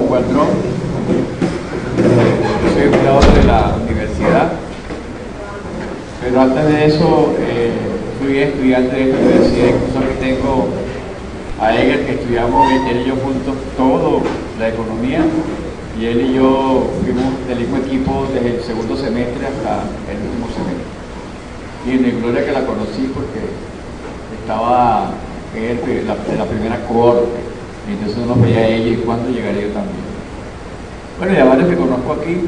Gualdrón, soy empleado de la universidad, pero antes de eso fui estudiante de esta universidad, incluso aquí tengo a Eger, que estudiamos él y yo juntos todo la economía, y él y yo fuimos del mismo equipo desde el segundo semestre hasta el último semestre. Y en Gloria que la conocí porque estaba en la primera cohorte, y entonces uno veía a ella y cuándo llegaría yo también. Bueno, ya varios que conozco aquí,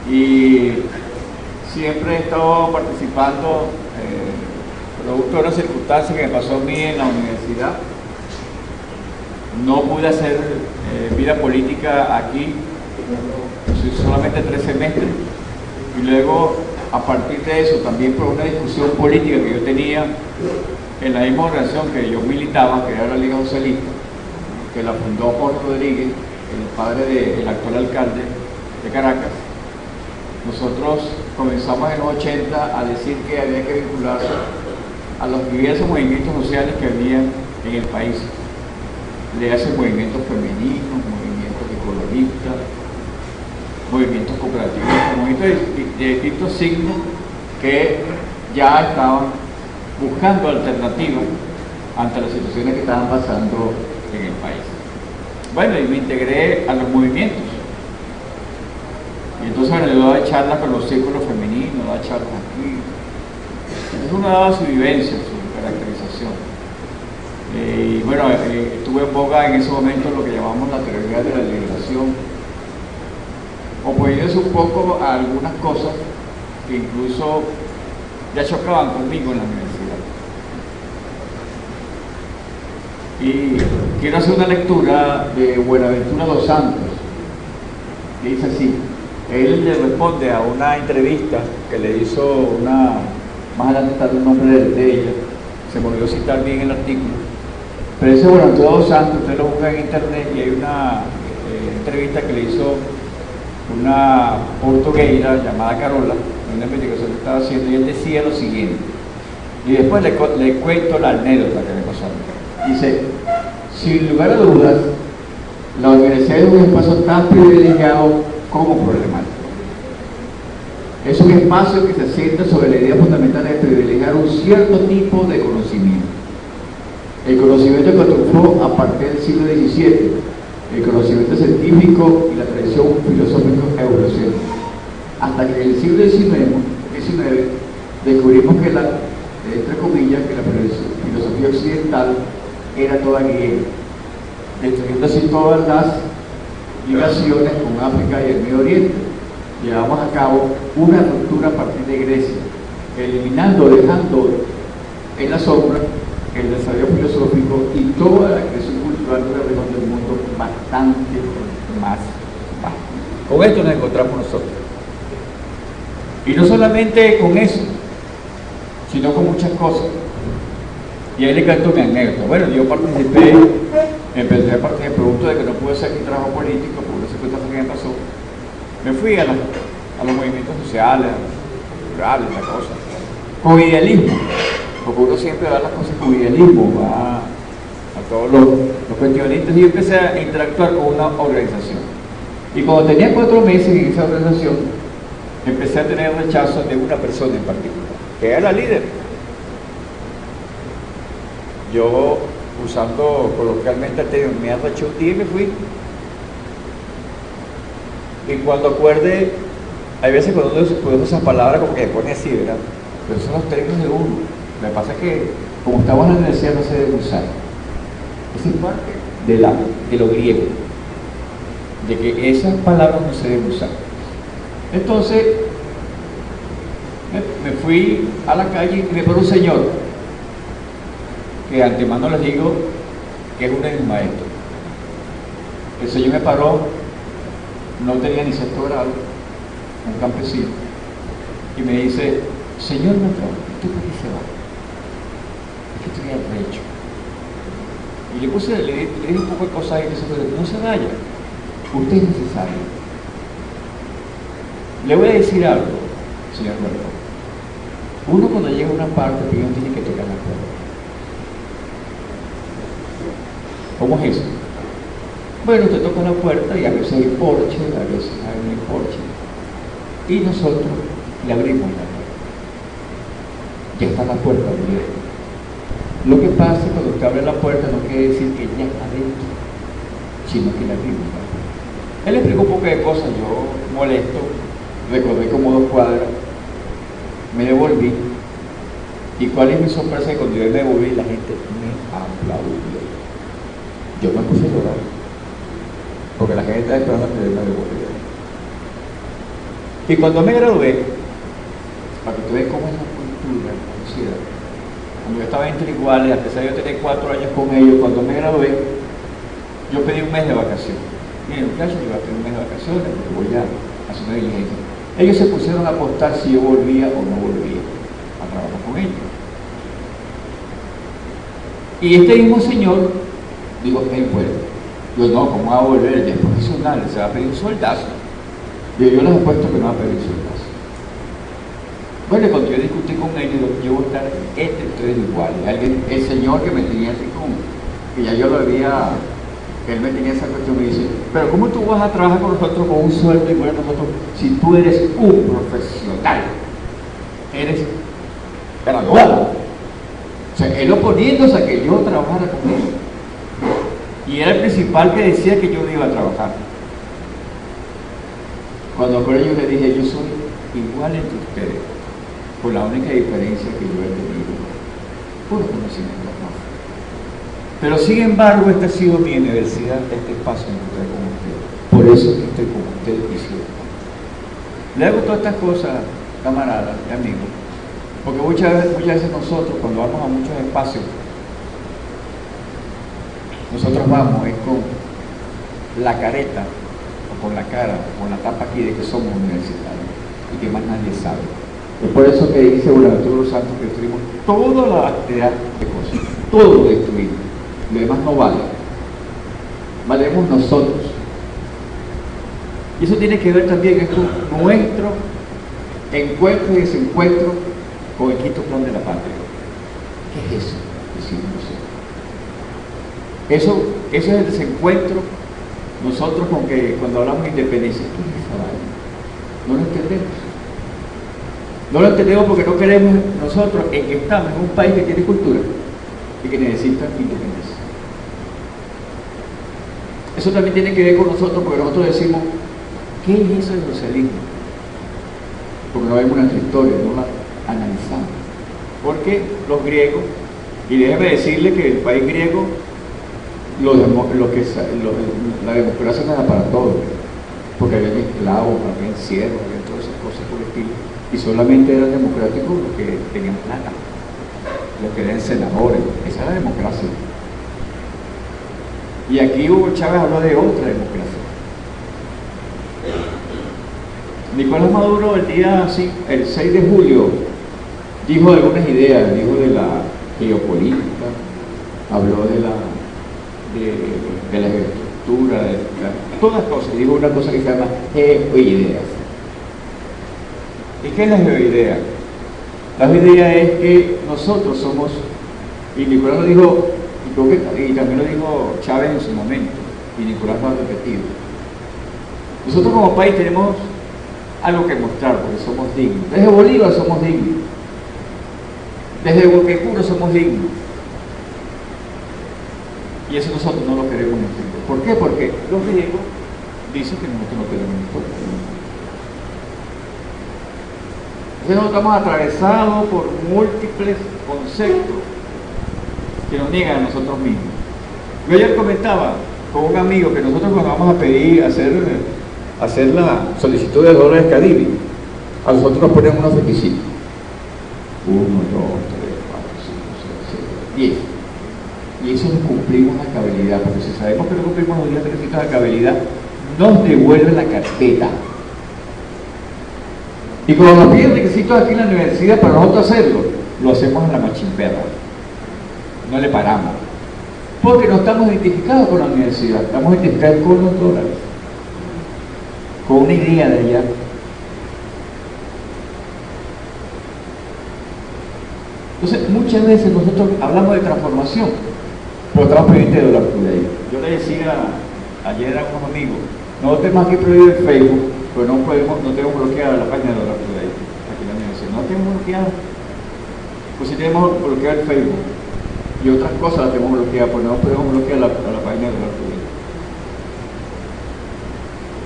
y siempre he estado participando, producto de una circunstancia que me pasó a mí en la universidad. No pude hacer vida política aquí, solamente 3 semestres, y luego a partir de eso, también por una discusión política que yo tenía en la misma organización que yo militaba, que era la Liga Socialista, que la fundó Juan Rodríguez, el padre del actual alcalde de Caracas, nosotros comenzamos en los 80 a decir que había que vincularse a los diversos movimientos sociales que había en el país. Le hacen movimientos femeninos, movimientos ecologistas, movimientos cooperativos, movimientos de distintos signos que ya estaban buscando alternativas ante las situaciones que estaban pasando en el país. Bueno, y me integré a los movimientos. Y entonces, bueno, yo daba charlas con los círculos femeninos, daba charlas aquí. Entonces uno daba su vivencia, su caracterización. Y bueno, estuve en boga en ese momento lo que llamamos la teoría de la liberación, oponiéndose un poco a algunas cosas que incluso ya chocaban conmigo en la universidad. Y quiero hacer una lectura de Buenaventura dos Santos, que dice así. Él le responde a una entrevista que le hizo más adelante está el nombre de ella, se me olvidó citar bien el artículo, pero ese Buenaventura dos Santos, usted lo busca en internet y hay una entrevista que le hizo una portuguesa llamada Carola, una investigación que estaba haciendo, y él decía lo siguiente, y después le cuento la anécdota que me pasó a mí. Dice: sin lugar a dudas, la universidad es un espacio tan privilegiado como problemático. Es un espacio que se asienta sobre la idea fundamental de privilegiar un cierto tipo de conocimiento. El conocimiento que triunfó a partir del siglo XVII, el conocimiento científico y la tradición filosófica eurocéntrica. Hasta que en el siglo XIX descubrimos que entre comillas, que la filosofía occidental era toda griega, destruyendo así todas las ligaciones con África y el Medio Oriente. Llevamos a cabo una ruptura a partir de Grecia, dejando en la sombra el desarrollo filosófico y toda la creación cultural de la región del mundo bastante más baja. Con esto nos encontramos nosotros. Y no solamente con eso, sino con muchas cosas. Y ahí le canto mi anécdota. Bueno, yo empecé a participar producto de que no pude hacer mi trabajo político, por una circunstancia que me pasó. Me fui a los movimientos sociales, rurales, la cosa, con idealismo, porque uno siempre da las cosas con idealismo, va a todos los cuestionistas, y yo empecé a interactuar con una organización. Y cuando tenía 4 meses en esa organización, empecé a tener rechazo de una persona en particular, que era la líder. Yo, usando coloquialmente el término, me arreché un día y me fui. Y cuando acuerde, hay veces cuando uno esas palabras como que pone así, ¿verdad? Pero son los términos de uno. Lo que pasa es que, como estamos en la universidad, no se debe usar. Esa es parte de lo griego, de que esas palabras no se deben usar. Entonces, me fui a la calle y me paró un señor, que de antemano les digo que es uno de mis maestros. El señor me paró, no tenía ni 6º grado, un campesino, y me dice: señor Matrón, ¿usted por qué se va? Es que estoy arrecho. Y le dije un poco de cosas ahí, no se vaya, usted es necesario. Le voy a decir algo, señor Matrón. Uno cuando llega a una parte que uno tiene que tocar la puerta. ¿Cómo es eso? Bueno, usted toca la puerta y a veces hay porche, a veces hay porche. Y nosotros le abrimos la puerta. Ya está la puerta abierta. Lo que pasa es que cuando usted abre la puerta no quiere decir que ya está dentro, sino que le abrimos la puerta. Él explicó un poco de cosas, yo molesto, recordé como 2 cuadras, me devolví. ¿Y cuál es mi sorpresa? Que cuando yo me devolví, la gente me aplaudió. Yo me puse a llorar, porque la gente estaba esperando que yo me devolviera. Y cuando me gradué, para que tú veas cómo es la cultura, la sociedad, cuando yo estaba entre iguales, a pesar de yo tener 4 años con ellos, cuando me gradué, yo pedí un mes de vacaciones. Miren, muchachos, yo voy a pedir un mes de vacaciones porque voy a hacer una diligencia. Ellos se pusieron a apostar si yo volvía o no volvía a trabajar con ellos. Y este mismo señor, digo, él vuelve. Yo, no, ¿cómo va a volver? Ya es profesional, se va a pedir un sueldazo. Yo les apuesto que no va a pedir un sueldazo. Bueno, cuando yo discutí con él, yo voy a estar entre ustedes iguales. El señor que me tenía así como, que ya yo lo había, él me tenía esa cuestión, me dice, pero ¿cómo tú vas a trabajar con nosotros con un sueldo igual a nosotros si tú eres un profesional? Eres graduado. O sea, él oponiéndose a que yo trabajara con él. Y era el principal que decía que yo no iba a trabajar. Cuando con ellos le dije, yo soy igual entre ustedes, con la única diferencia que yo he tenido puro conocimiento. Pero sin embargo, esta ha sido mi universidad, este espacio en que estoy con ustedes. Por eso que estoy con ustedes y siempre. Le hago todas estas cosas, camaradas y amigos, porque muchas veces nosotros, cuando vamos a muchos espacios, nosotros vamos es con la careta, o con la cara, o con la tapa aquí de que somos universitarios, y que más nadie sabe. Es por eso que dice Buenaventura de los Santos que destruimos toda la actividad de cosas, todo lo destruimos, lo demás no vale, valemos nosotros. Y eso tiene que ver también con nuestro encuentro y desencuentro con el quinto plan de la patria. ¿Qué es eso? Decimos nosotros. Eso es el desencuentro nosotros con que cuando hablamos de independencia, ¿qué es esa vaina? No lo entendemos. No lo entendemos porque no queremos nosotros en que estamos en un país que tiene cultura y que necesita independencia. Eso también tiene que ver con nosotros porque nosotros decimos, ¿qué es eso del socialismo? Porque no vemos nuestra historia, no la analizamos. Porque los griegos, y déjeme decirle que el país griego, la democracia no era para todos, porque había esclavos, había siervos, había todas esas cosas por el estilo, y solamente eran democráticos los que tenían plata, los que eran senadores. Esa era la democracia. Y aquí Hugo Chávez habló de otra democracia. Nicolás Maduro el 6 de julio dijo algunas ideas, dijo de la geopolítica, habló de la estructura, todas cosas, dijo una cosa que se llama geoideas. ¿Y qué es la geoidea? La geoidea es que nosotros somos, y Nicolás lo dijo, y también lo dijo Chávez en su momento, y Nicolás lo ha repetido, nosotros como país tenemos algo que mostrar porque somos dignos. Desde Bolívar somos dignos, desde Boquecuro somos dignos, y eso nosotros no lo queremos entender. ¿Por qué? Porque los griegos dicen que nosotros no tenemos historia. Entonces nosotros estamos atravesados por múltiples conceptos que nos niegan a nosotros mismos. Yo ayer comentaba con un amigo que nosotros cuando vamos a pedir hacer la solicitud de dólares Cadivi, a nosotros nos ponen unos requisitos: 1, 2, 3, 4, 5, 6, 7, 10. Y eso no cumplimos la cabalidad, porque si sabemos que no cumplimos los 10 requisitos de cabalidad, nos devuelven la carpeta. Y cuando nos piden requisitos aquí en la universidad para nosotros hacerlo, lo hacemos en la machimperra. No le paramos. Porque no estamos identificados con la universidad, estamos identificados con los dólares, con una idea de allá. Entonces, muchas veces nosotros hablamos de transformación, pero estamos pendientes de la cultura. Yo le decía Ayer eran unos amigos. Nosotros tenemos aquí prohibido el Facebook, pero no tenemos bloqueada la página de Orar por Ley. Aquí la universidad. No tenemos bloqueada. Pues si tenemos bloqueado el Facebook y otras cosas las tenemos bloqueadas, pues no podemos bloquear la página de Orar por Ley.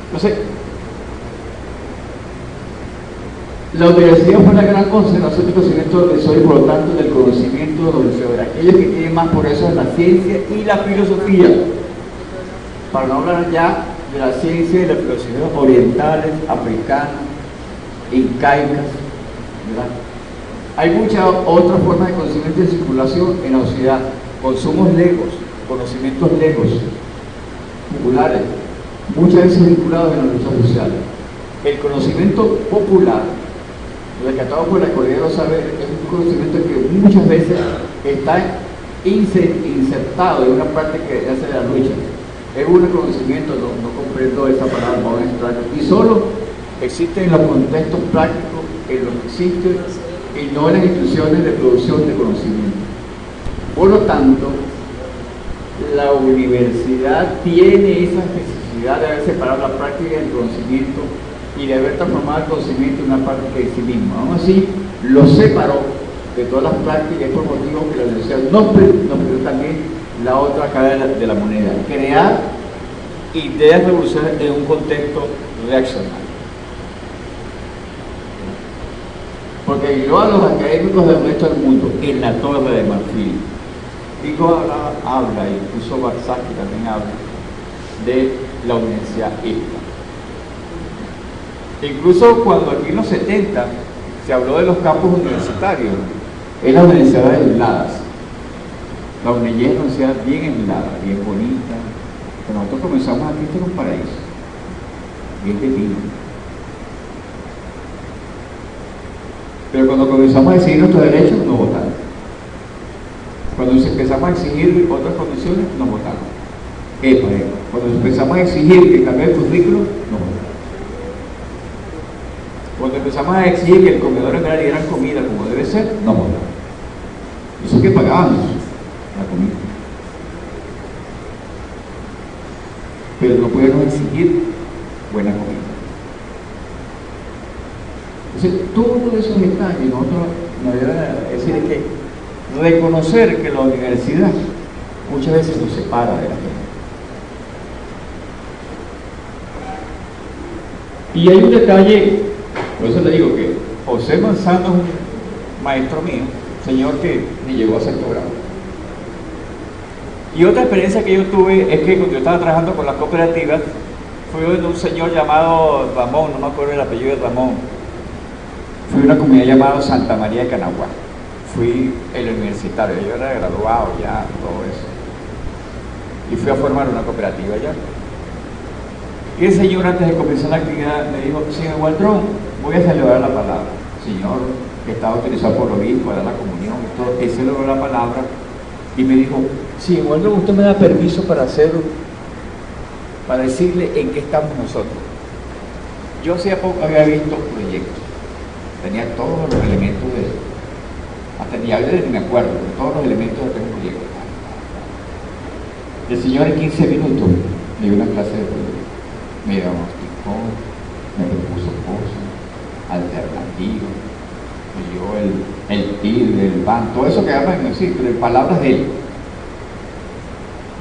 Entonces, la universidad fue una gran concentración de conocimiento del y por lo tanto del conocimiento sobre aquellos que tienen más progreso en la ciencia y la filosofía, para no hablar ya de la ciencia y la filosofía orientales, africanas, incaicas, ¿verdad? Hay muchas otras formas de conocimiento de circulación en la sociedad, consumos legos, conocimientos legos, populares, muchas veces vinculados en la lucha social. El conocimiento popular, rescatado por la Escuela de los Saberes, es un conocimiento que muchas veces está insertado en una parte que hace la lucha. Es un conocimiento, no comprendo esa palabra, no es práctico, y solo existe en los contextos prácticos en los que existe y no en las instituciones de producción de conocimiento. Por lo tanto, la universidad tiene esa necesidad de haber separado la práctica del conocimiento y de haber transformado el conocimiento en una parte de sí mismo. Aún así, lo separó de todas las prácticas por motivo que la universidad nos permitió también la otra cara de la moneda, crear ideas revolucionarias en un contexto reaccionario. Porque yo a los académicos del resto del mundo, en la Torre de Marfil, Digo habla, incluso Barsaki también habla, de la universidad esta. Incluso cuando aquí en los 70 se habló de los campus universitarios, es la universidad aisladas. La UNEY es una universidad bien aislada, bien bonita. Pero nosotros comenzamos aquí, esto era un paraíso, bien divino. Pero cuando comenzamos a exigir nuestros derechos, nos votaron. Cuando empezamos a exigir otras condiciones, nos votaron. Cuando empezamos a exigir que cambie el currículo, nos votaron. Cuando empezamos a exigir que el comedor en realidad diera comida como debe ser, nos votaron. Eso es que pagábamos la comida. Pero no podemos exigir buena comida. Entonces, todos esos detalles, nosotros nos deben decir que reconocer que la universidad muchas veces nos separa de la gente. Y hay un detalle, por eso le digo que José Manzano es un maestro mío, señor que ni llegó a sexto grado. Y otra experiencia que yo tuve es que cuando yo estaba trabajando con las cooperativas, fui de un señor llamado Ramón, no me acuerdo el apellido de Ramón. Fui a una comunidad llamada Santa María de Canaguá. Fui el universitario, yo era graduado ya, todo eso. Y fui a formar una cooperativa allá. Y el señor, antes de comenzar la actividad, me dijo: señor Waldrón, voy a celebrar la palabra. Señor, que estaba autorizado por el obispo, para la comunión y todo, él celebró la palabra y me dijo: sí, Waldrón, usted me da permiso para hacerlo, para decirle en qué estamos nosotros. Yo hacía poco había visto proyectos, tenía todos los elementos de eso. Hasta ni hablé ni me acuerdo, pero todos los elementos de este proyecto. El señor en 15 minutos me dio una clase de proyecto. Me diagnosticó, me propuso cosas, alternativas, me dio el TIR, el BAN, todo eso que hablan en sí, pero en palabras de él.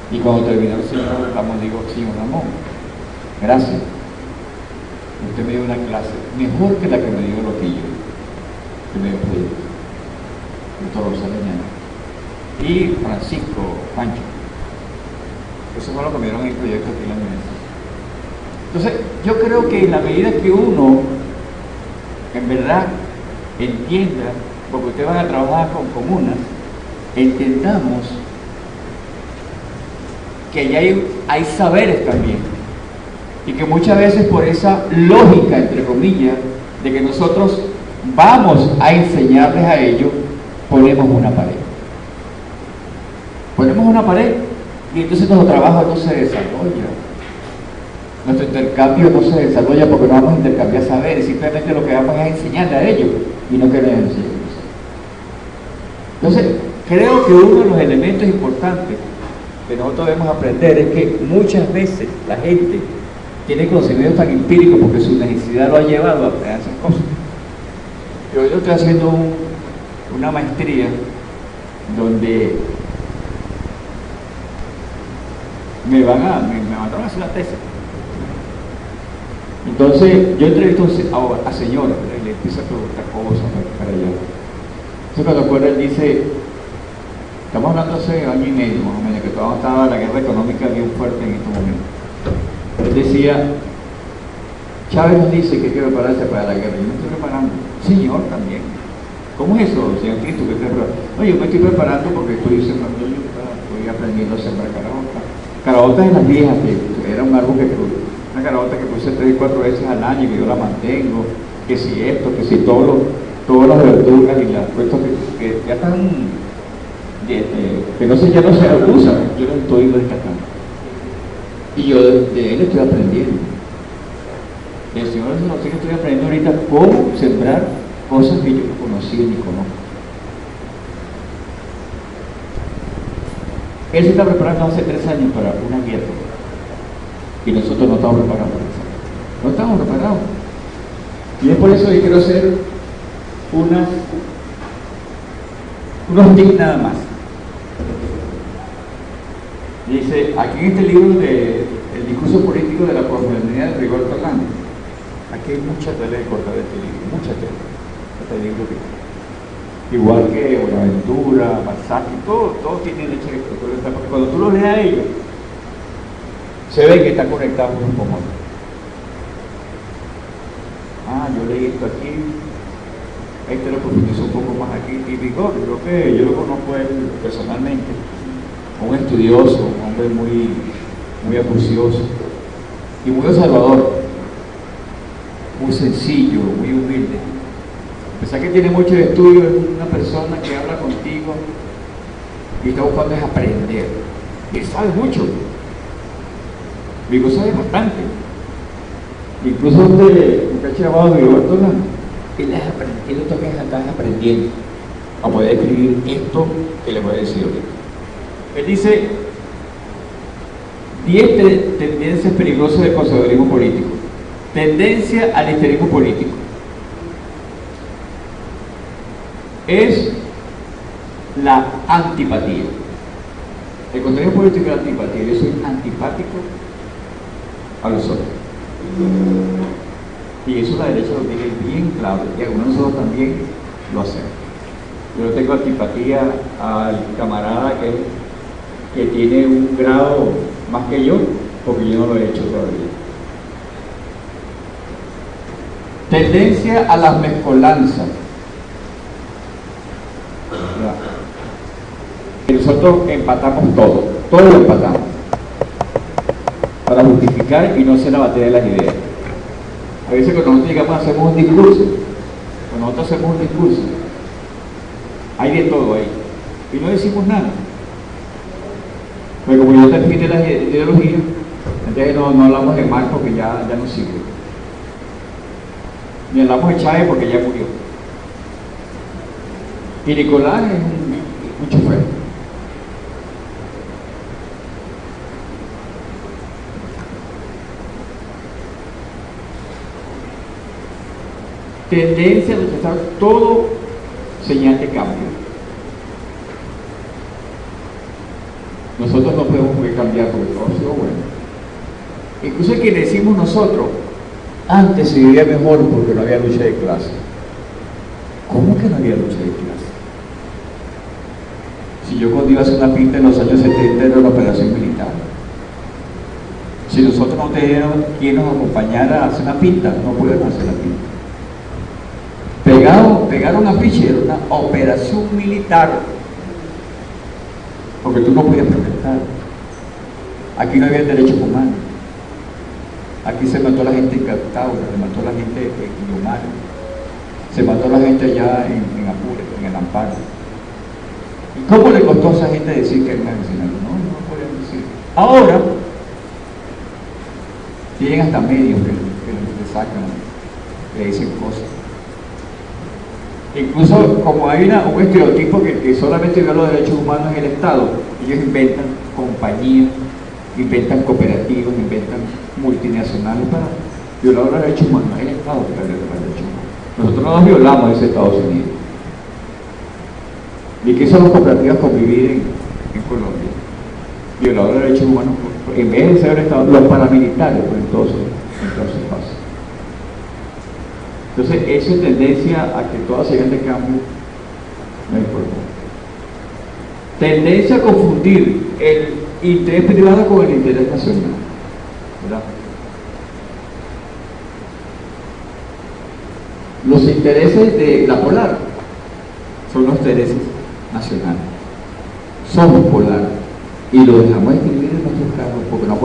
Y cuando terminó el señor Ramón, digo: señor Ramón, gracias. Usted me dio una clase mejor que la que me dio Loquillo, que me dio proyecto. Doctor Rosalía y Francisco Pancho. Eso fue lo que me dieron el proyecto aquí en la universidad. Entonces, yo creo que en la medida que uno en verdad entienda, porque ustedes van a trabajar con comunas, entendamos que allá hay saberes también, y que muchas veces por esa lógica, entre comillas, de que nosotros vamos a enseñarles a ellos, ponemos una pared. Ponemos una pared y entonces nuestro trabajo no se desarrolla. Nuestro intercambio no se desarrolla porque no vamos a intercambiar saberes, simplemente lo que vamos es enseñarle a ellos y no queremos enseñarles. Entonces, creo que uno de los elementos importantes que nosotros debemos aprender es que muchas veces la gente tiene conocimientos tan empíricos porque su necesidad lo ha llevado a aprender esas cosas. Yo estoy haciendo una maestría donde me mandaron a hacer una tesis. Entonces yo entrevisto a señoras, le empiezo a preguntar cosas para allá. Entonces cuando acuerdo él dice, estamos hablando hace año y medio más o menos, que todavía estaba la guerra económica bien fuerte en estos momentos. Él decía, Chávez nos dice que hay que prepararse para la guerra. Yo me estoy preparando. Señor, también. ¿Cómo es eso, señor Cristo? ¿Qué te preparas? No, yo me estoy preparando porque estoy sembrando yuca, estoy aprendiendo a sembrar caraotas. Caraotas de las viejas, que era un árbol una caraota que puse 3 y 4 veces al año y que yo la mantengo, que si esto, que si todas las verduras y las cuestas que ya están, que no sé, ya no se usan, yo las estoy rescatando. Y yo de él estoy aprendiendo. El Señor nos dice que estoy aprendiendo ahorita cómo sembrar cosas que yo no conocía ni conozco. Él se está preparando hace 3 años para una guerra. Y nosotros no estamos preparados para eso. No estamos preparados. Y es por eso que quiero hacer unos tips nada más. Dice, aquí en este libro de El discurso político de la posmodernidad de Rigoberto Urán, aquí hay mucha tela de cortar de este libro, mucha tela. Este libro igual que Buenaventura, Balzac, todo tiene leche de escritura, porque cuando tú lo lees a ellos, se ve que están conectados unos con otros. Ah, yo leí esto aquí, este lo profundizó un poco más aquí, y Rigoberto, creo que yo lo conozco él personalmente, un estudioso, un hombre muy acucioso y muy observador, muy sencillo, muy humilde. A pesar que tiene mucho estudio, es una persona que habla contigo y está buscando es aprender. Y él sabe mucho. Vigo sabe bastante. Incluso un muchacho llamado Rigoberto Urán, él está aprendiendo a poder escribir esto que le voy a decir ahorita. Él dice 10 tendencias peligrosas del conservadurismo político. Tendencia al histerismo político. Es la antipatía. El conservadurismo político es la antipatía. Yo soy antipático a los otros. Y eso la derecha lo tiene bien claro. Y algunos de nosotros también lo hacemos. Yo no tengo antipatía al camarada que tiene un grado más que yo, porque yo no lo he hecho todavía. Tendencia a las mezcolanzas. Y nosotros empatamos todo lo empatamos para justificar y no hacer la batalla de las ideas. A veces cuando nosotros llegamos hacemos un discurso, hay de todo ahí y no decimos nada. Pero como ya terminé las ideologías, entonces no hablamos de Marx porque ya no sirve. Ni hablamos de Chávez porque ya murió. Y Nicolás es un chofer. Tendencia a rechazar todo señal de cambio. Nosotros no podemos cambiar porque todo ha sido bueno. Incluso que decimos nosotros, antes se vivía mejor porque no había lucha de clase. ¿Cómo que no había lucha de clase? Si yo cuando iba a hacer una pinta en los años 70 era una operación militar. Si nosotros no teníamos quien nos acompañara a hacer una pinta, no podíamos hacer la pinta. Pegar una afiche era una operación militar. Porque tú no podías protestar. Aquí no había derechos humanos. Aquí se mató a la gente en Cartago, se mató a la gente en Yumar, se mató a la gente allá en Apure, en el Amparo. ¿Y cómo le costó a esa gente decir que era un asesinato? No podían decir. Ahora, tienen hasta medios que le sacan, le dicen cosas. Incluso como hay un estereotipo que solamente viola los derechos humanos en el Estado, ellos inventan compañías, inventan cooperativas, inventan multinacionales para violar los derechos humanos. No es el Estado que viola los derechos humanos. Nosotros no nos violamos ese Estados Unidos. ¿Y qué son las cooperativas por vivir en Colombia? Violadores de derechos humanos, en vez de ser el Estado, los paramilitares, pues entonces pasa. Entonces, esa tendencia a que todo se de cambio no importa. Tendencia a confundir el interés privado con el interés nacional, ¿verdad? Los intereses de la polar son los intereses nacionales. Somos polar y lo dejamos escribir en nuestros carros porque no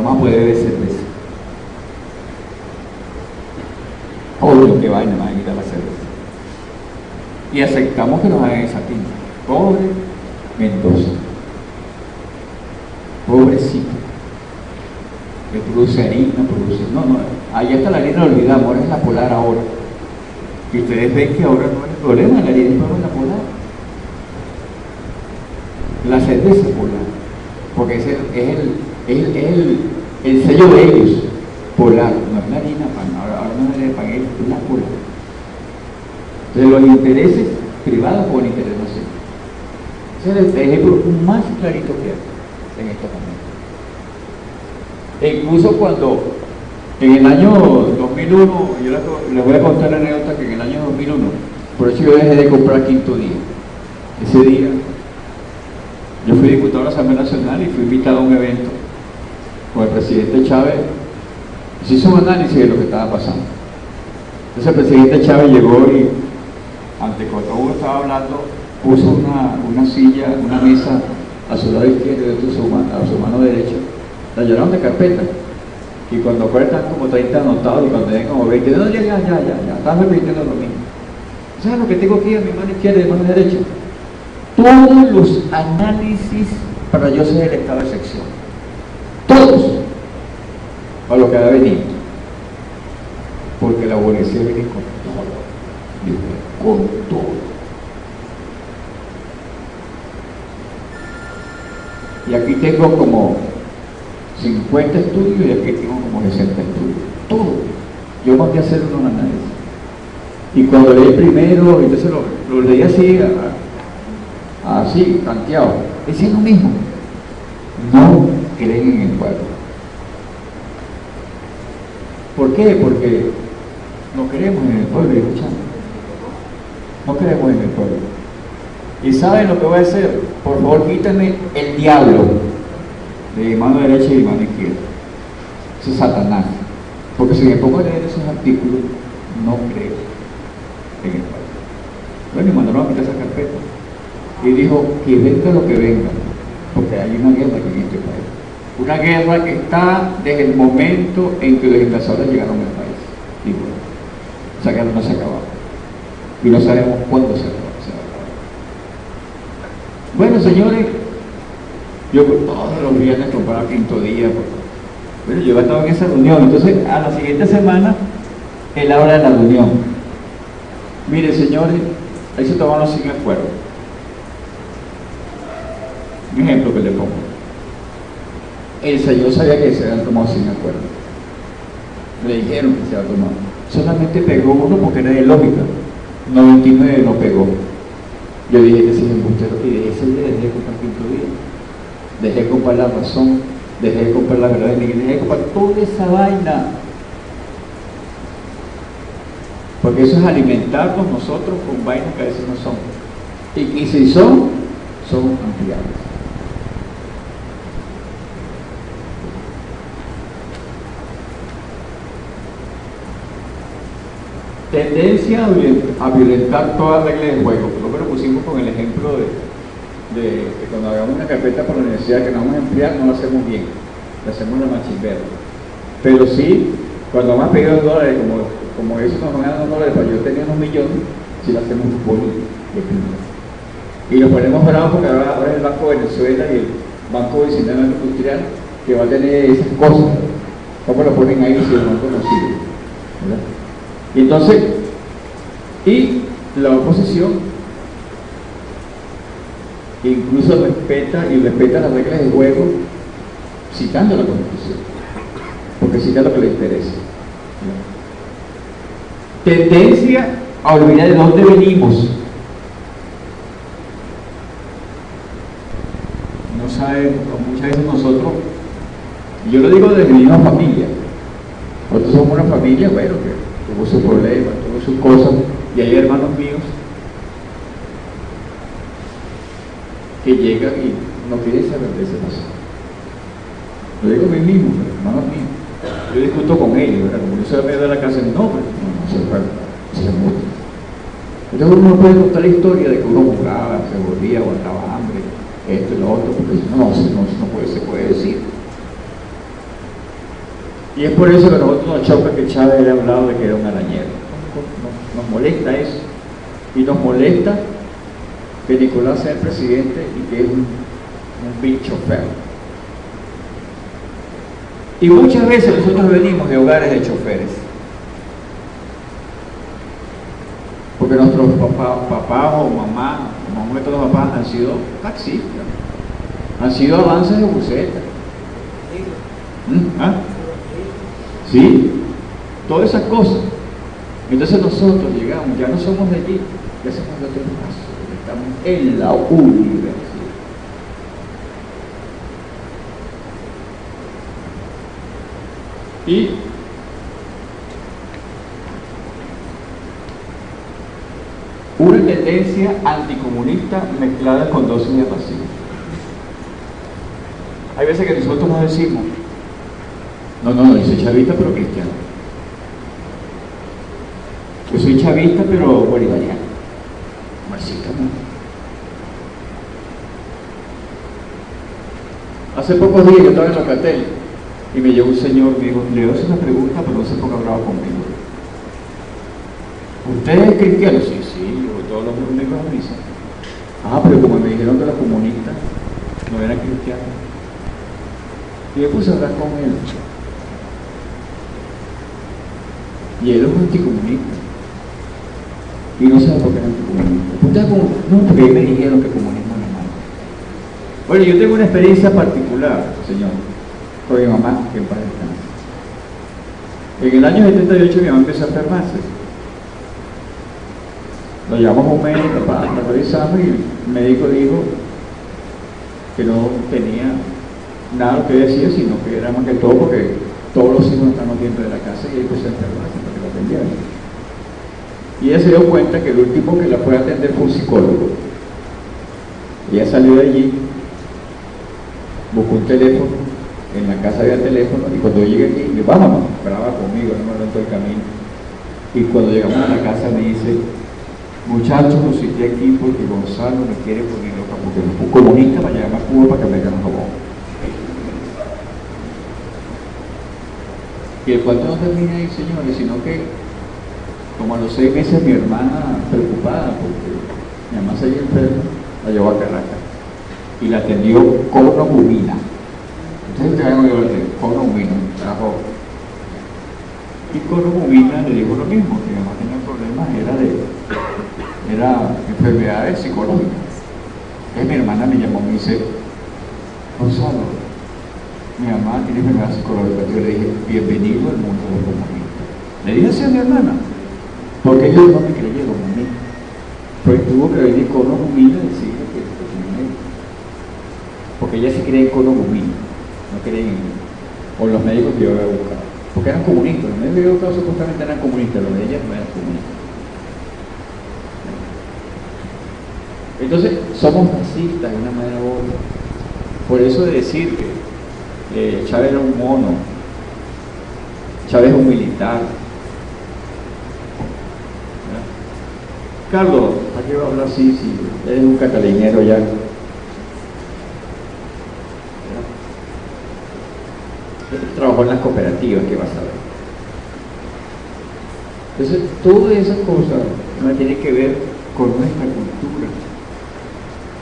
vamos a poder beber cerveza. Obvio que vaina, van a ir a la cerveza. Y aceptamos que nos hagan esa tinta. Pobre Mendoza. Pobrecito. Que produce harina, produce. No, allá está la harina, lo olvidamos, ahora es la polar ahora. Y ustedes ven que ahora no hay problema, la harina es la polar. La cerveza polar. Porque es el sello de ellos. Polar, no es la harina pan, ahora no es la de pan, es la polar. Entonces los intereses privados con el interés nacional. Ese es el ejemplo más clarito que hay en estos momentos. E incluso cuando en el año 2001, yo les voy a contar la anécdota que en el año 2001, por eso yo dejé de comprar Quinto Día. Ese día yo fui diputado de la Asamblea Nacional y fui invitado a un evento con el presidente Chávez. Se hizo un análisis de lo que estaba pasando. Entonces el presidente Chávez llegó y, ante cuando uno estaba hablando, puso una silla, una mesa a su lado izquierdo y a su mano derecha. La llenaron de carpeta. Y cuando están como 30 anotados y cuando llegan como 20, no, ya, están repitiendo lo mismo. ¿Sabes lo que tengo aquí a mi mano izquierda y a mi mano derecha? Todos los análisis para yo ser el estado de sección. Todos. A lo que va a venir. Porque la abolición viene con todo. Con todo. Y aquí tengo como 50 estudios y aquí tengo como 60 estudios. Todo. Yo mandé a hacer unos análisis. Y cuando leí primero, entonces lo leí así, tanteado. Es lo mismo. No creen en el pueblo. ¿Por qué? Porque no creemos en el pueblo, escuchando. No creemos en el pueblo. ¿Y saben lo que voy a hacer? Por favor, quítenme el diablo de mano derecha y mano izquierda. Eso es Satanás. Porque si me pongo a leer esos artículos, no creo en el pueblo. Bueno, y mandaron a quitar esa carpeta. Y dijo, que venga lo que venga, porque hay una guerra aquí en este país. Una guerra que está desde el momento en que los invasores llegaron al país. Y bueno, esa guerra no se ha acabado. Y no sabemos cuándo se va a acabar. Bueno, señores, yo todos los viernes compraba Quinto Día. Bueno, yo estaba en esa reunión. Entonces, a la siguiente semana, él habla de la reunión. Mire, señores, ahí se tomaron sin acuerdo. Un ejemplo que le pongo. El señor sabía que se habían tomado sin acuerdo. Le dijeron que se había tomado. Solamente pegó uno porque era de lógica. 99 no pegó. Yo dije que sí, embustero. Y de ese día dejé de comprar Quinto Día. Dejé de comprar La Razón. Dejé de comprar La Verdad de Miguel. Dejé de comprar toda esa vaina. Porque eso es alimentarnos nosotros con vainas que a veces no son. Y si son ampliables. Tendencia a violentar todas las reglas de juego. Lo que lo pusimos con el ejemplo de que cuando hagamos una carpeta para la universidad que nos vamos a emplear, no lo hacemos bien, lo hacemos la machimberra. Pero sí, cuando vamos a pedir $2, como eso nos van a dar $1 para yo tener unos millones, si lo hacemos bonito, de primera. Y nos ponemos bravos porque ahora es el Banco de Venezuela y el Banco de Desarrollo Industrial que va a tener esas cosas. ¿Cómo lo ponen ahí si no han conocido? ¿Verdad? Y entonces, y la oposición incluso respeta las reglas del juego citando la Constitución, porque cita lo que le interesa. Tendencia a olvidar de dónde venimos. No saben, muchas veces nosotros, yo lo digo desde mi misma familia, nosotros somos una familia, bueno, que tuvo sus problemas, tuvo sus cosas, y hay hermanos míos que llegan y no quieren saber de ese pasado. Lo digo a mí mismo, hermanos míos. Yo discuto con ellos, ¿verdad? Como yo soy medio de la casa, no, pues, no se muestra. Entonces uno no puede contar la historia de que uno jugaba, se volvía, aguantaba hambre, esto y lo otro, porque no se puede decir. Y es por eso que a nosotros nos choca que Chávez haya hablado de que era un arañero. Nos molesta eso. Y nos molesta que Nicolás sea el presidente y que es un bicho feo. Y muchas veces nosotros venimos de hogares de choferes. Porque nuestros papás o mamá, de todos los papás han sido taxistas, han sido avances de buseta. ¿Ah? Sí, todas esas cosas. Entonces nosotros llegamos, ya no somos de allí, ya somos de otro paso, estamos en la universidad. Y una tendencia anticomunista mezclada con dosis de pasión. Hay veces que nosotros nos decimos, no, yo soy chavista pero cristiano. Yo soy chavista pero bolivariano. Marxista no. Hace pocos días yo estaba en Locatel y me llegó un señor, me dijo, le doy una pregunta pero no se ponga bravo conmigo. ¿Usted es cristiano? Sí, yo voy todos los domingos a misa. Pero como me dijeron que los comunistas no eran cristianos. Y yo puse a hablar con él. Y él es un anticomunista. Y no sabe por qué es anticomunista. ¿Ustedes no? Porque me dijeron que comunismo no es malo. Bueno, yo tengo una experiencia particular, señor, con mi mamá, que en paz descanse. En el año 78 mi mamá empezó a enfermarse. Lo llevamos a un médico, la revisamos y el médico dijo que no tenía nada que decir, sino que era más que todo porque todos los hijos están dentro de la casa y él empezó a enfermarse para que lo atendieran. Y ella se dio cuenta que el último que la fue a atender fue un psicólogo. Ella salió de allí, buscó un teléfono, en la casa había teléfono, y cuando yo llegué aquí, me dijo, vámonos, brava conmigo, no me levantó el camino. Y cuando llegamos a la casa me dice, muchachos, los cité aquí porque Gonzalo me quiere poner loca, porque es un comunista para llegar a Cuba para que me hagan jabón. Y el cuento no termina ahí, señores, sino que como a los 6 meses mi hermana preocupada porque mi mamá se había enferma, la llevó a Caracas y la atendió cloromumina. Ustedes traen cloromumina, trajo. Y cloromumina le dijo lo mismo, que mi mamá tenía problemas, era enfermedades psicológicas. Entonces mi hermana me llamó y me dice, Gonzalo, mi mamá tiene enfermedad psicológica. Yo le dije, bienvenido al mundo de los comunistas. Le dije así a mi hermana, porque ellos no me creyeron a mí. Pues tuvo que venir con unos humildes y decirle que tenía médico. Porque ella sí creía en conomumina, no creía en los médicos que yo había buscado. Porque eran comunistas, los médicos que yo había buscado supuestamente eran comunistas, los de ellas no eran comunistas. Entonces, somos racistas de una manera u otra. Por eso de decir que Chávez era un mono, Chávez es un militar. ¿Verdad? Carlos, ¿a qué va a hablar así? Si eres un catalinero ya. ¿Verdad? Trabajó en las cooperativas, ¿qué vas a ver? Entonces, todas esas cosas no tienen que ver con nuestra cultura.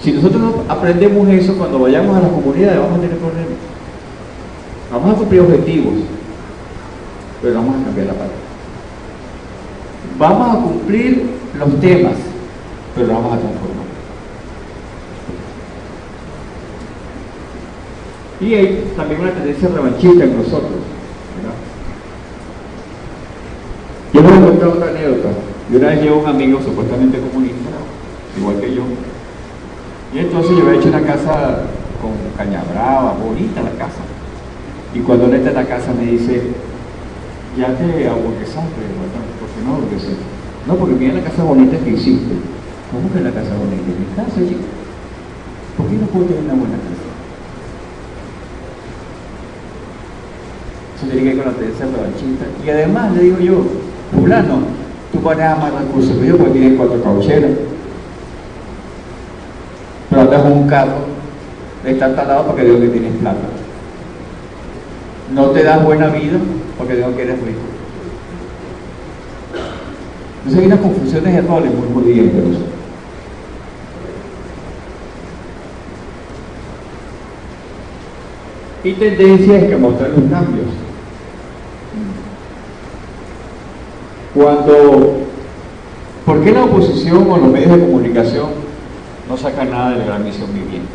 Si nosotros no aprendemos eso, cuando vayamos a las comunidades vamos a tener problemas. Vamos a cumplir objetivos, pero vamos a cambiar la parte. Vamos a cumplir los temas, pero lo vamos a transformar. Y hay también una tendencia revanchista en nosotros, ¿verdad? Yo les voy a contar otra anécdota. Y una vez llegó un amigo supuestamente comunista, igual que yo, y entonces yo había hecho una casa con caña brava, bonita la casa. Y cuando él entra en la casa me dice, ya te aburguesaste, ¿verdad? ¿Por qué no aburguesé? No, porque mira la casa bonita que hiciste. ¿Cómo que la casa bonita? Mi casa, chico. ¿Por qué no puedo tener una buena casa? Eso tiene que ver con la tendencia revanchista. Y además le digo yo, fulano, tú ganas más recursos que yo porque tienes 4 caucheras. Pero andas con un carro, estás talado porque digo que tienes plata. No te das buena vida porque digo que eres rico. Entonces hay unas confusiones de roles muy evidentes. Y tendencias que mostrar los cambios. ¿Por qué la oposición o los medios de comunicación no sacan nada de la gran misión viviente?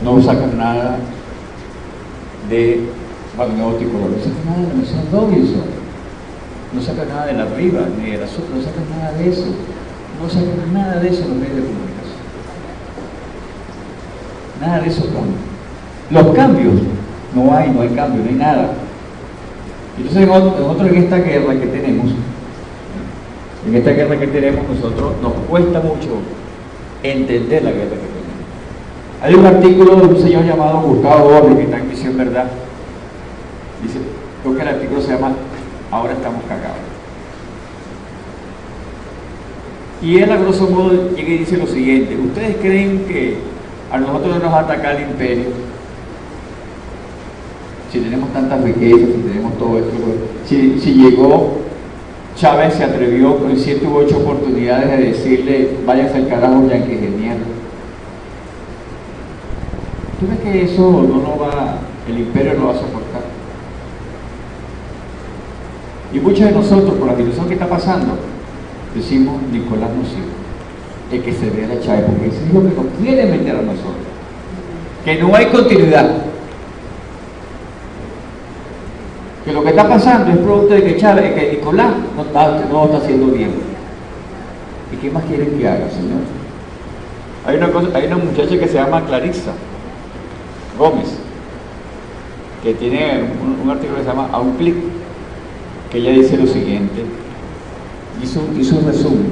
No sacan nada de Magnótico, no sacan nada de la misión Robinson, no sacan nada de la Riva, ni de las otras, no sacan nada de eso. No sacan nada de eso en los medios de comunicación. Nada de eso cambia. Los cambios, no hay cambio, no hay nada. Entonces nosotros en esta guerra que tenemos, nosotros nos cuesta mucho entender la guerra que tenemos. Hay un artículo de un señor llamado Gustavo Borges que está en Misión Verdad. Dice, creo que el artículo se llama Ahora estamos cagados. Y él a grosso modo llega y dice lo siguiente: ¿ustedes creen que a nosotros no nos ataca el imperio? Si tenemos tantas riquezas, si tenemos todo esto, si llegó Chávez, se atrevió con 7 u 8 oportunidades de decirle váyanse al carajo yanquis de mierda. ¿Tú ves que eso no lo va, el imperio lo va a soportar? Y muchos de nosotros, por la situación que está pasando, decimos Nicolás no sirve, el que se vea la Chávez, porque eso es lo que nos quiere meter a nosotros, que no hay continuidad, que lo que está pasando es producto de que Chávez, que Nicolás no lo está haciendo bien. ¿Y qué más quieren que haga, señor? Hay una muchacha que se llama Clarissa Gómez, que tiene un artículo que se llama A un clic, que ella dice lo siguiente, hizo un resumen.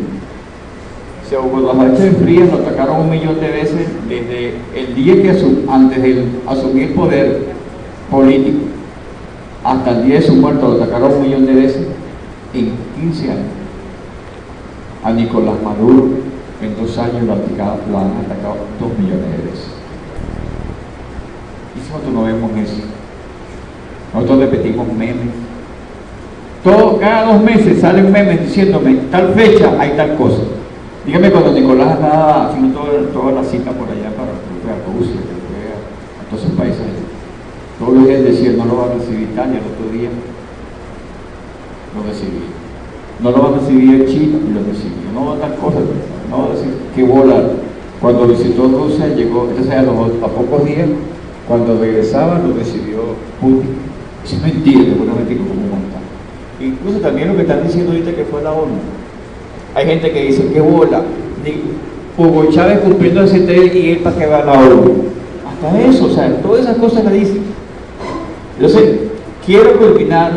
O sea, Hugo Sánchez Frías lo atacaron 1 millón de veces desde el día que antes de asumir el poder político hasta el día de su muerte, lo atacaron 1 millón de veces en 15 años. A Nicolás Maduro en 2 años lo han atacado 2 millones de veces. Y nosotros no vemos eso. Nosotros repetimos memes. Cada 2 meses salen memes diciéndome tal fecha hay tal cosa. Dígame cuando Nicolás andaba haciendo toda la cita por allá para Rusia, que fue a todos esos países. Todos los días decían no lo va a recibir Italia, el otro día lo recibí. No lo va a recibir China y lo recibió. No va a dar cosas, no va a decir qué bola. Cuando visitó Rusia llegó, entonces a pocos días, cuando regresaba lo recibió Putin. Eso es mentira, te voy a mentir como un montón. Incluso también lo que están diciendo ahorita que fue la ONU. Hay gente que dice, qué bola, Hugo Chávez cumpliendo el CTL y él para que va a la ONU. Hasta eso, o sea, todas esas cosas la dicen. Entonces, quiero culminar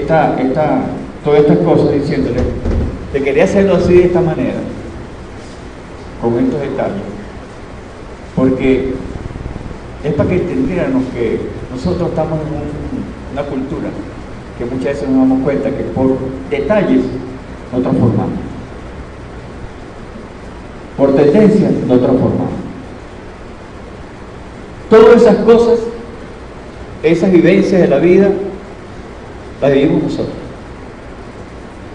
todas estas cosas diciéndole, te quería hacerlo así de esta manera, con estos detalles, porque es para que entendiéramos que nosotros estamos en una cultura que muchas veces nos damos cuenta que por detalles no transformamos, por tendencias no transformamos. Todas esas cosas, esas vivencias de la vida, las vivimos nosotros.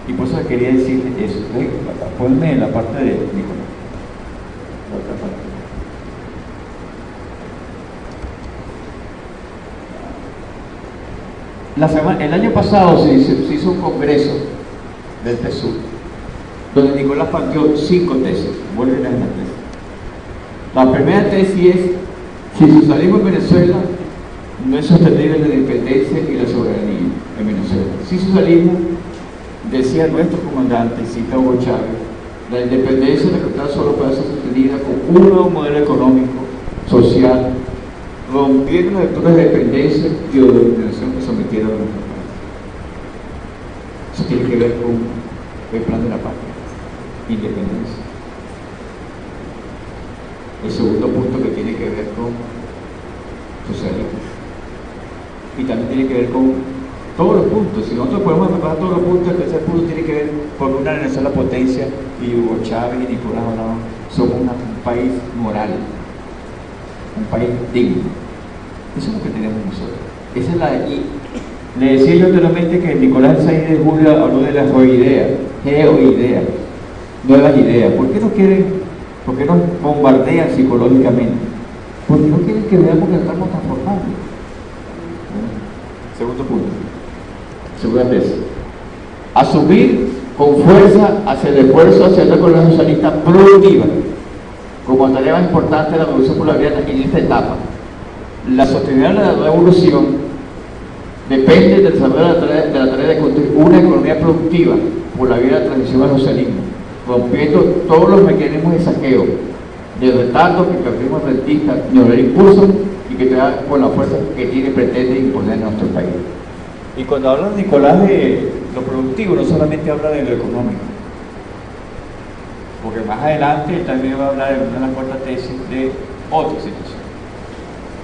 Y por eso quería decirle eso. Ponme en la parte de Nicolás. La otra parte. El año pasado se hizo un congreso del TESUR, donde Nicolás planteó 5 tesis. Vuelven a la tesis. La primera tesis es Si el socialismo en Venezuela no es sostenible la independencia y la soberanía en Venezuela. Si socialismo, decía nuestro comandante, cita Hugo Chávez, la independencia y la libertad solo puede ser sostenida con un nuevo modelo económico, social, rompiendo las estructuras de dependencia y de dominación que sometieron a nuestro país. Eso tiene que ver con el plan de la patria, independencia. El segundo punto que tiene que ver con socialismo. Y también tiene que ver con todos los puntos. Si nosotros podemos preparar todos los puntos, el tercer punto tiene que ver con una Venezuela potencia, y Hugo Chávez y Nicolás Maduro somos un país moral, un país digno. Eso es lo que tenemos nosotros. Esa es la, y le decía yo anteriormente que Nicolás el 6 de julio habló de las geoideas, nuevas ideas. ¿Por qué nos bombardean psicológicamente? Porque no quieren que veamos que nos estamos transformando. Segundo punto. Segunda vez. Asumir con fuerza hacia el esfuerzo hacia la economía socialista productiva como tarea más importante de la revolución bolivariana en esta etapa. La sostenibilidad de la revolución depende del desarrollo de la tarea de construir una economía productiva por la vía de la transición al socialismo, rompiendo todos los mecanismos de saqueo, de retardo que el capitalismo rentista neoliberal impulsa y que te da con la fuerza que tiene pretende imponer en nuestro país. Y cuando habla Nicolás de lo productivo, no solamente habla de lo económico, porque más adelante él también va a hablar en una de las cuartas tesis de otra situación.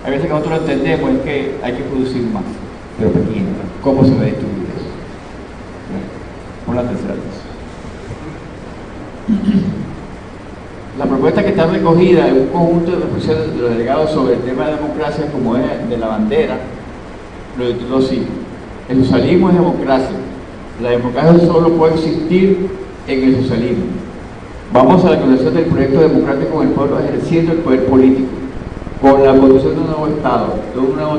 A veces que nosotros lo entendemos es que hay que producir más, pero pequeño. ¿Cómo se va a distribuir eso? Por la tercera tesis. La propuesta que está recogida en un conjunto de reflexiones de los delegados sobre el tema de la democracia, como es de la bandera, lo tituló así: el socialismo es democracia. La democracia solo puede existir en el socialismo. Vamos a la conclusión del proyecto democrático con el pueblo ejerciendo el poder político, con la construcción de un nuevo Estado, de un nuevo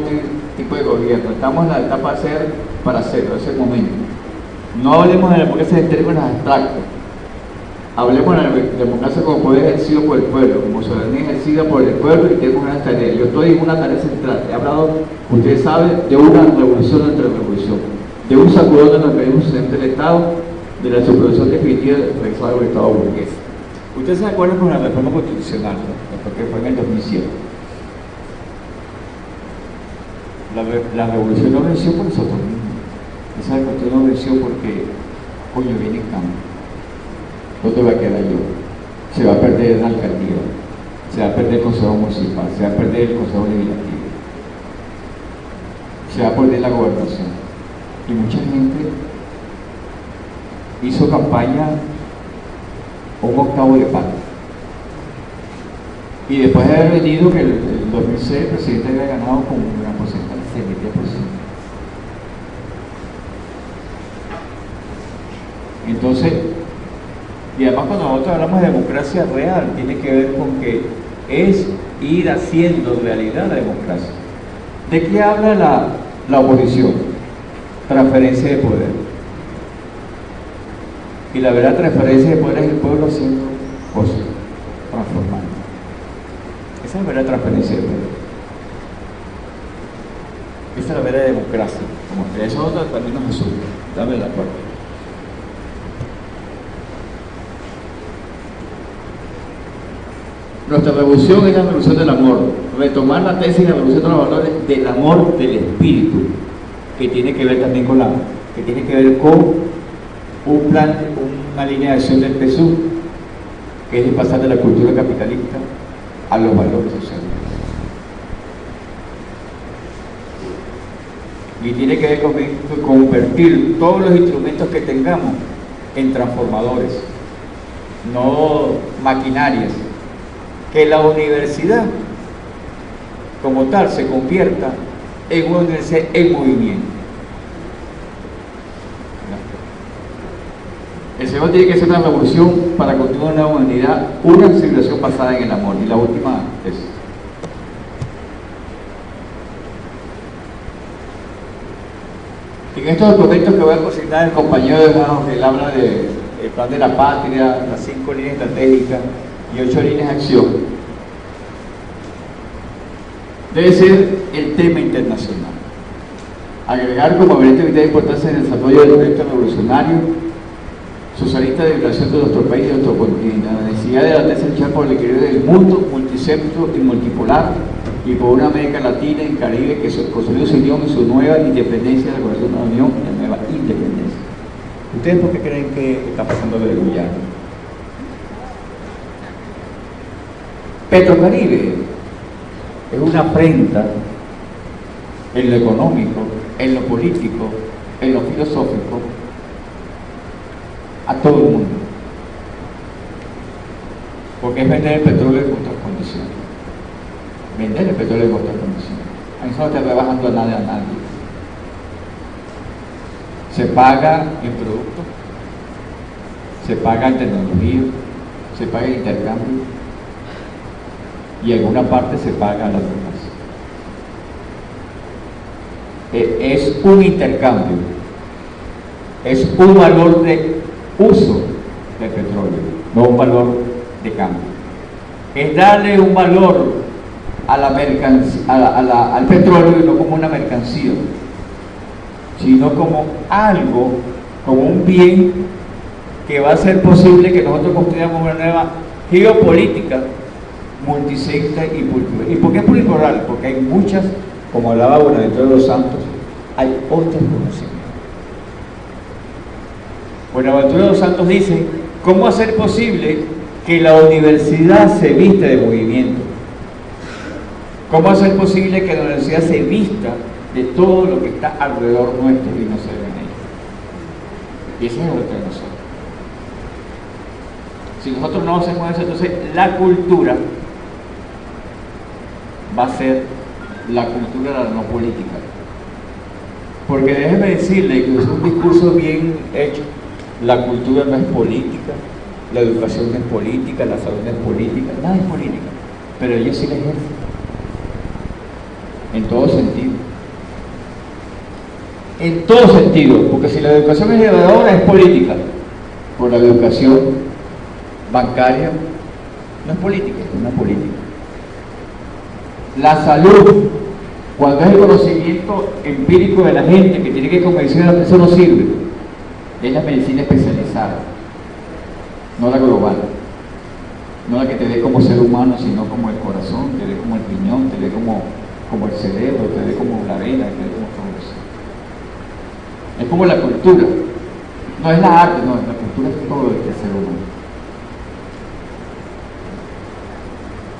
tipo de gobierno. Estamos en la etapa para hacerlo, es el momento. No hablemos de la democracia en términos abstractos. Hablemos de la democracia como poder ejercido por el pueblo, como soberanía ejercida por el pueblo, y tenemos una tarea. Yo estoy en una tarea central. He hablado, ustedes saben, de una revolución entre revolución, de un sacudón de los mecanismos del Estado, de la supervisión definitiva del Estado burgués. Ustedes se acuerdan con la reforma constitucional, ¿no? Porque fue en el 2007. La revolución no venció por nosotros mismos. Esa revolución no venció porque, coño, viene en cambio. ¿Dónde va a quedar yo? Se va a perder la alcaldía, se va a perder el consejo municipal, se va a perder el consejo legislativo, se va a perder la gobernación. Y mucha gente hizo campaña un octavo de pan. Y después de haber venido que el 2006 el presidente había ganado con un gran porcentaje, 70%. Entonces, y además cuando nosotros hablamos de democracia real, tiene que ver con que es ir haciendo realidad la democracia. ¿De qué habla la oposición? Transferencia de poder. Y la verdad, transferencia de poder es el pueblo haciendo cosas, transformando. Esa es la verdadera transferencia de poder. Esa es la verdadera democracia. Como que eso también nos asusta. Dame la cuarta. Nuestra revolución es la revolución del amor. Retomar la tesis de la revolución de los valores del amor del espíritu, que tiene que ver también con un plan, una línea de acción del PSUV, que es el pasar de la cultura capitalista a los valores sociales. Y tiene que ver con convertir todos los instrumentos que tengamos en transformadores, no maquinarias. Que la universidad como tal se convierta en una universidad en movimiento. El Señor tiene que ser una revolución para continuar una humanidad, una civilización basada en el amor. Y la última es: en estos documentos que voy a consignar el compañero de Manos, él habla del plan de la patria, las 5 líneas estratégicas y 8 líneas de acción. debe ser el tema internacional. Agregar como elemento de vital importancia en el desarrollo del proyecto revolucionario socialista de liberación de nuestro país y de nuestro continente, la necesidad de la luchar por el equilibrio del mundo multicéntrico y multipolar y por una América Latina y Caribe que consolide su unión y su nueva independencia de la Coalición de la Unión y la nueva independencia. ¿Ustedes por qué creen que está pasando lo de Guyana? Petrocaribe es una afrenta en lo económico, en lo político, en lo filosófico, a todo el mundo. Porque es vender el petróleo en otras condiciones. Vender el petróleo en otras condiciones. Ahí no está rebajando a nadie. Se paga en productos, se paga en tecnología, se paga en intercambio y en alguna parte se paga las drogas. Es un intercambio, es un valor de uso del petróleo, no un valor de cambio. Es darle un valor a la al petróleo no como una mercancía, sino como algo, como un bien que va a ser posible que nosotros construyamos una nueva geopolítica multicéntrica y pluripolar. ¿Y por qué pluripolar? Porque hay muchas, como hablaba Buenaventura de los Santos, hay otros conocimientos. Buenaventura de los Santos dice, ¿cómo hacer posible que la universidad se vista de movimiento? ¿Cómo hacer posible que la universidad se vista de todo lo que está alrededor nuestro y no se ve en ella? Y eso es lo que nosotros. Si nosotros no hacemos eso, entonces la cultura va a ser la cultura de la no política. Porque déjeme decirle que es un discurso bien hecho. La cultura no es política, la educación no es política, la salud no es política, nada es política. Pero ellos sí la ejercen. En todo sentido. En todo sentido, porque si la educación es elevadora es política, por la educación bancaria no es política, es una política. La salud, cuando es el conocimiento empírico de la gente que tiene que convencer, eso no sirve. Es la medicina especializada, no la global, no la que te dé como ser humano, sino como el corazón, te dé como el piñón, te dé como el cerebro, te dé como la vena, te dé como todo eso. Es como la cultura, no es la arte, no, la cultura es todo el ser humano.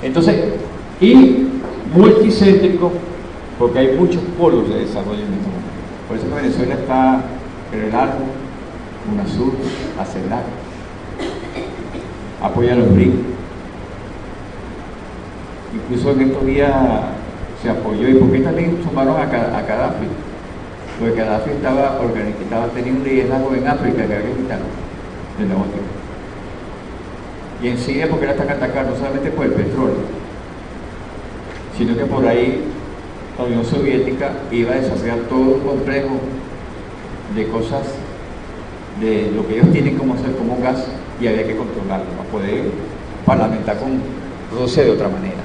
Entonces, y multicéntrico, porque hay muchos polos de desarrollo en este momento. Por eso que Venezuela está en el árbol, UNASUR, ACELAC, apoya a los BRIC. Incluso en estos días se apoyó, y por qué también sumaron a Gaddafi, porque Gaddafi tenía un liderazgo en África que había quitado de la otra. Y en Siria, porque era tan atacado, no solamente por el petróleo, sino que por ahí la Unión Soviética iba a desarrollar todo un complejo de cosas, de lo que ellos tienen como hacer como gas, y había que controlarlo para poder parlamentar con Rusia de otra manera.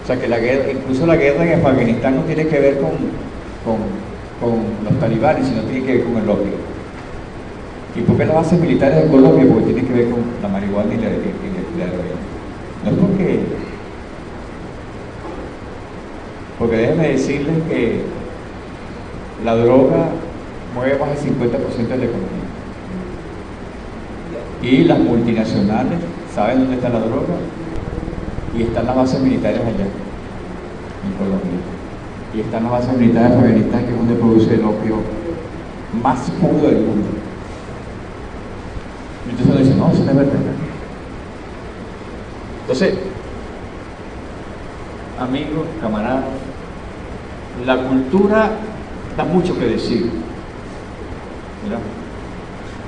O sea que la guerra, incluso la guerra en Afganistán no tiene que ver con los talibanes, sino tiene que ver con el opio. ¿Y por qué las bases militares en Colombia? Porque tiene que ver con la marihuana y la heroína. No es porque déjenme decirles que la droga mueve más del 50% de la economía. Y las multinacionales saben dónde está la droga y están las bases militares allá, en Colombia. Y están las bases militares de Afganistán, que es donde produce el opio más puro del mundo. Y entonces uno dice, no, eso no es verdad. Entonces, amigos, camaradas, la cultura da mucho que decir, ¿verdad?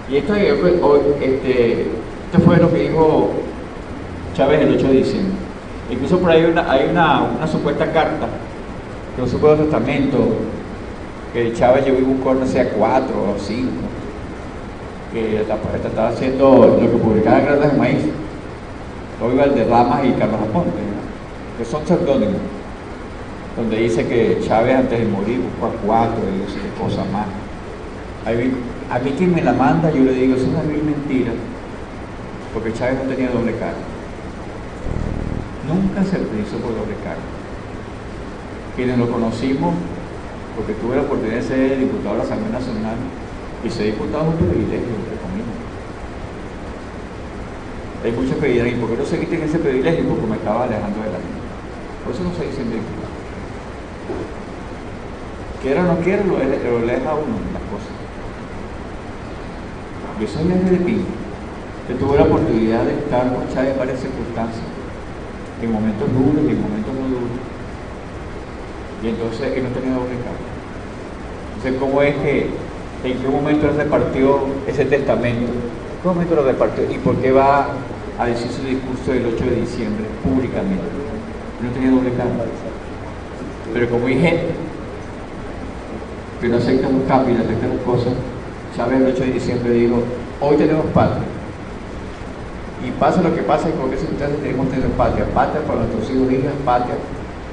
Y esto fue lo que dijo Chávez el 8 de diciembre. Incluso por ahí hay una supuesta carta, que un supuesto testamento, que Chávez llegó y buscó, no sé, 4 o 5, que estaba haciendo lo que publicaba Grandes de Maíz, Roy Valderramas y Carlos Aponte, ¿verdad? que son seudónimos, donde dice que Chávez antes de morir buscó a 4 y no sé qué cosa más. A mí quien me la manda, yo le digo, eso es una vil mentira, porque Chávez no tenía doble cara. Nunca se utilizó por doble cara. Quienes lo conocimos, porque tuve la oportunidad de ser diputado de la Asamblea Nacional, y ser diputado es un privilegio, entre comillas. Hay muchos que dirán, ¿y por qué no seguiste en ese privilegio? Porque me estaba alejando de la gente. Por eso no seguí siendo diputado. Quiera o no quiera, lo aleja a uno de las cosas. Yo soy Ángel de Pinto, que tuve la oportunidad de estar con Chávez en varias circunstancias, en momentos duros y en momentos no duros. Y entonces él no tenía doble cara. Entonces, ¿cómo es que, en qué momento él repartió ese testamento? ¿En qué momento lo repartió? ¿Y por qué va a decir su discurso del 8 de diciembre públicamente? No tenía doble cara. Pero como hay gente que no acepta los cambios y no acepta las cosas, Chávez el 8 de diciembre dijo, hoy tenemos patria. Y pasa lo que pasa, en cualquier circunstancia tenemos que tener patria. Patria para nuestros hijos y hijas, patria.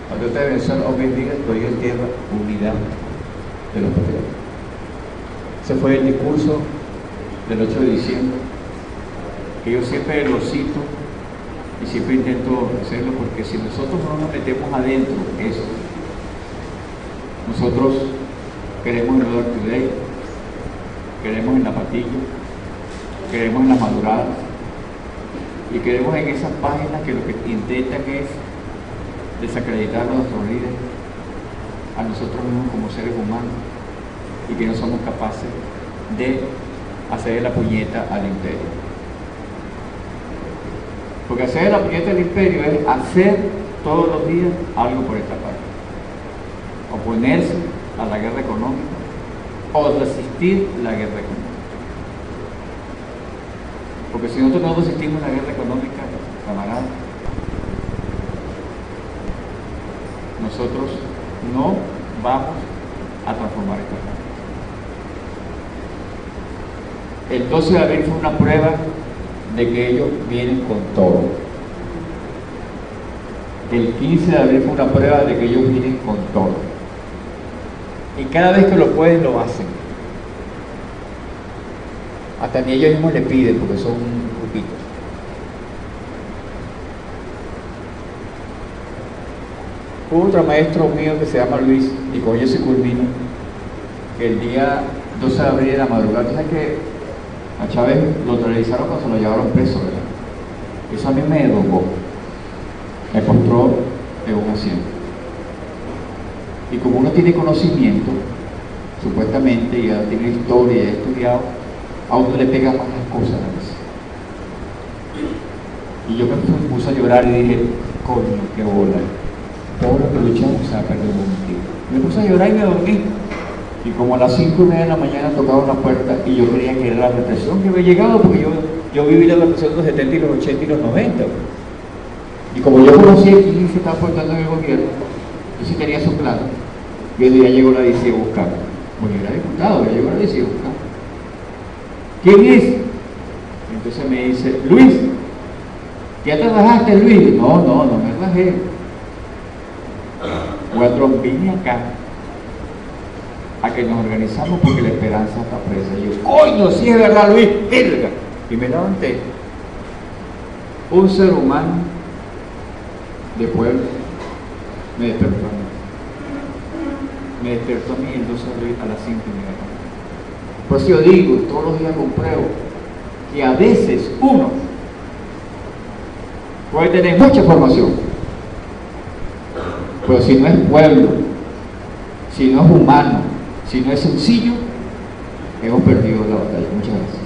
Cuando usted Venezuela, hoy bendiga, estoy en tierra, unidad de los patriotas. Ese fue el discurso del 8 de diciembre, que yo siempre lo cito y siempre intento hacerlo, porque si nosotros no nos metemos adentro eso, nosotros queremos en el Order Today, queremos en la patilla, queremos en las maduradas y queremos en esas páginas que lo que intentan es desacreditar a nuestros líderes, a nosotros mismos como seres humanos, y que no somos capaces de hacer la puñeta al imperio. Porque hacer la puñeta al imperio es hacer todos los días algo por esta parte, oponerse a la guerra económica o resistir la guerra económica. Porque si nosotros no resistimos la guerra económica, camaradas, nosotros no vamos a transformar esta guerra. El 12 de abril fue una prueba de que ellos vienen con todo. El 15 de abril fue una prueba de que ellos vienen con todo. Y cada vez que lo pueden, lo hacen. Hasta ni ellos mismos le piden, porque son grupitos. Hubo otro maestro mío que se llama Luis, y con ellos se culmina, que el día 12 de abril de la madrugada, ¿sabes que a Chávez lo realizaron cuando se lo llevaron preso, ¿verdad? Eso a mí me derrumbó, me postró en un asiento. Y como uno tiene conocimiento, supuestamente, y ya tiene historia y ha estudiado, a uno le pega más las cosas a veces. Y yo me puse a llorar y dije, coño, qué bola. Todo lo que luchamos se ha perdido un motivo. Me puse a llorar y me dormí. Y como a las 5:30 de la mañana tocaron la puerta y yo creía que era la represión que había llegado, porque yo viví la represión de los 70 y los 80 y los 90. Y como yo conocía quién se estaba portando en el gobierno, yo sí tenía eso claro. Y el día llegó la DC a buscar. Bueno, yo era diputado, ya llegó la DC a buscar. ¿Quién es? Entonces me dice, Luis, ¿ya te rajaste, Luis? No me rajé. Cuatro, vine acá a que nos organizamos porque la esperanza está presa. Y yo, coño, sí es verdad, Luis, verga. Y me levanté. Un ser humano de pueblo me despertó a mí. Me despertó a mí el 12 de abril a las 5:30. Por eso yo digo, todos los días compruebo que a veces uno puede tener mucha formación, pero si no es pueblo, si no es humano, si no es sencillo, hemos perdido la batalla. Muchas gracias.